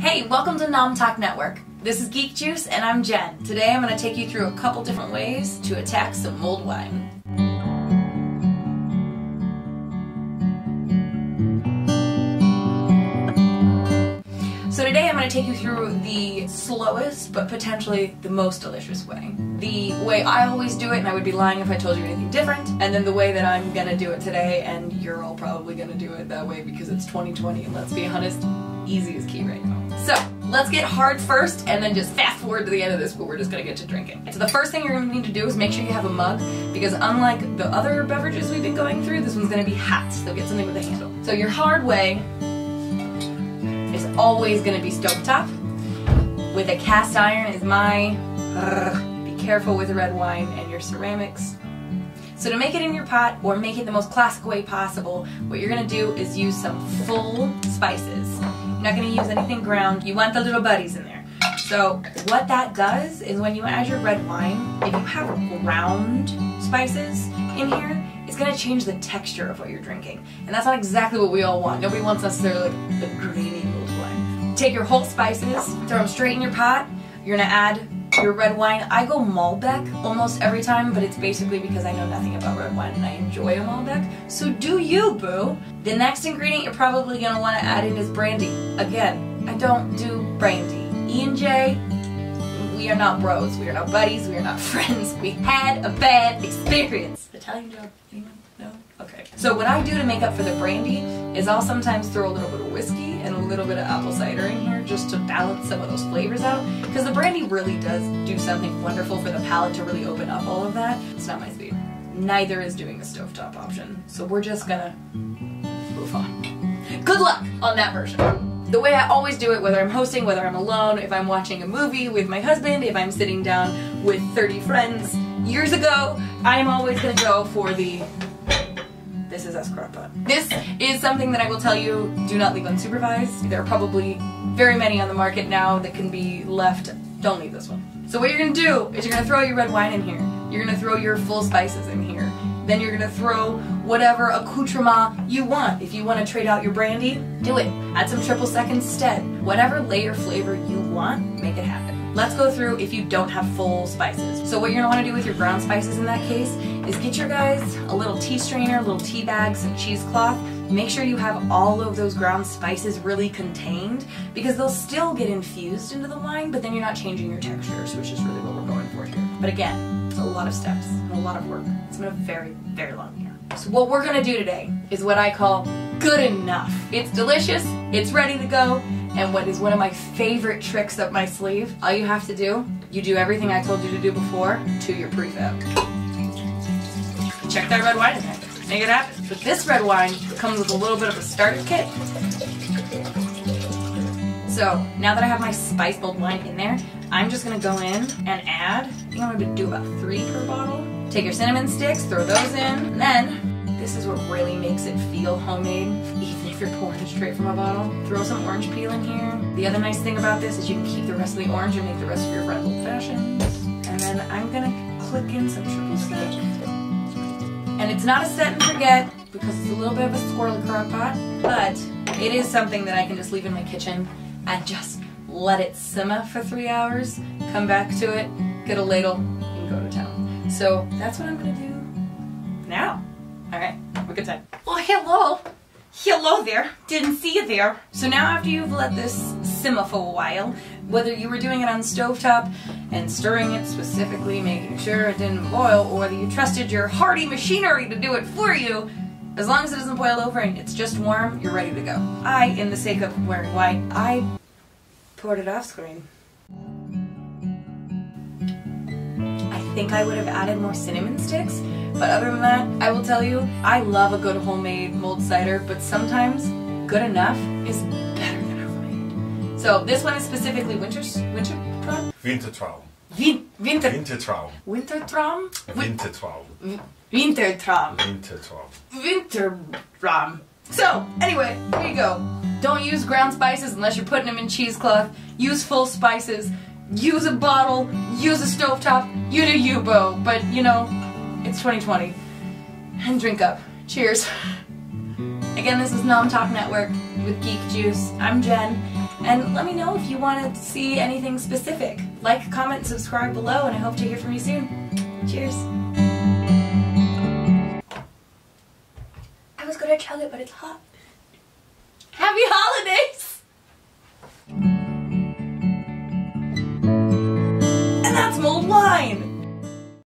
Hey, welcome to Nom Talk Network. This is Geek Juice and I'm Jen. Today I'm going to take you through a couple different ways to attack some mulled wine. So today I'm going to take you through the slowest but potentially the most delicious way. The way I always do it, and I would be lying if I told you anything different, and then the way that I'm going to do it today, and you're all probably going to do it that way because it's 2020 and let's be honest, easy is key right now. So let's get hard first and then just fast forward to the end of this where we're just going to get to drinking. So the first thing you're going to need to do is make sure you have a mug, because unlike the other beverages we've been going through, this one's going to be hot, so get something with a handle. So your hard way is always going to be stovetop. With a cast iron is my... Be careful with red wine and your ceramics. So to make it in your pot, or make it the most classic way possible, what you're going to do is use some full spices. You're not going to use anything ground. You want the little buddies in there. So what that does is when you add your red wine, if you have ground spices in here, it's going to change the texture of what you're drinking. And that's not exactly what we all want. Nobody wants necessarily like the grainy mulled wine. Take your whole spices, throw them straight in your pot. You're going to add your red wine. I go Malbec almost every time, but it's basically because I know nothing about red wine and I enjoy a Malbec. So do you, boo! The next ingredient you're probably going to want to add in is brandy. Again, I don't do brandy. E&J, we are not bros, we are not buddies, we are not friends. We had a bad experience. Italian joke? Anyone? No? Okay. So what I do to make up for the brandy is I'll sometimes throw a little bit of whiskey and a little bit of apple cider in here just to balance some of those flavors out. Because the brandy really does do something wonderful for the palate to really open up all of that. It's not my speed. Neither is doing the stovetop option. So we're just gonna move on. Good luck on that version. The way I always do it, whether I'm hosting, whether I'm alone, if I'm watching a movie with my husband, if I'm sitting down with 30 friends years ago, I'm always going to go for the This Is Us crock pot. This is something that I will tell you, do not leave unsupervised. There are probably very many on the market now that can be left. Don't leave this one. So what you're going to do is you're going to throw your red wine in here. You're going to throw your full spices in here. Then you're going to throw whatever accoutrement you want. If you want to trade out your brandy, do it. Add some triple sec instead. Whatever layer flavor you want, make it happen. Let's go through if you don't have full spices. So what you're going to want to do with your ground spices in that case is get your guys a little tea strainer, a little tea bag, some cheesecloth. Make sure you have all of those ground spices really contained, because they'll still get infused into the wine, but then you're not changing your textures, which is really what we're going for here. But again, it's a lot of steps and a lot of work. It's been a very, very long year. So what we're going to do today is what I call good enough. It's delicious, it's ready to go, and what is one of my favorite tricks up my sleeve, all you have to do, you do everything I told you to do before to your prefab. Check that red wine in there. Make it happen. But this red wine comes with a little bit of a starter kit. So now that I have my spiced mulled wine in there, I'm just going to go in and add, I think I'm going to do about 3 per bottle. Take your cinnamon sticks, throw those in, and then this is what really makes it feel homemade, even if you're pouring straight from a bottle. Throw some orange peel in here. The other nice thing about this is you can keep the rest of the orange and make the rest of your friends old-fashioned. And then I'm going to click in some triple sec. And it's not a set and forget, because it's a little bit of a squirrely crock pot, but it is something that I can just leave in my kitchen and just let it simmer for 3 hours, come back to it, get a ladle, and go to town. So that's what I'm going to do now. Alright, have a good time. Well, hello! Hello there! Didn't see you there. So now after you've let this simmer for a while, whether you were doing it on stovetop and stirring it specifically, making sure it didn't boil, or whether you trusted your hardy machinery to do it for you, as long as it doesn't boil over and it's just warm, you're ready to go. I, in the sake of wearing white, I poured it off screen. I think I would have added more cinnamon sticks, but other than that, I will tell you, I love a good homemade mulled cider, but sometimes good enough is better than homemade. So this one is specifically Wintertraum? Wintertraum. Wintertraum. Wintertraum. Wintertraum? Wintertraum. Wintertraum. Wintertraum. Wintertraum. So, anyway, here you go. Don't use ground spices unless you're putting them in cheesecloth. Use full spices. Use a bottle. Use a stovetop. You do you, Bo. But, you know, it's 2020. And drink up. Cheers. Again, this is Nom Talk Network with Geek Juice. I'm Jen, And let me know if you want to see anything specific. Like, comment, and subscribe below, and I hope to hear from you soon. Cheers. I was gonna chug it, but it's hot. Happy holidays!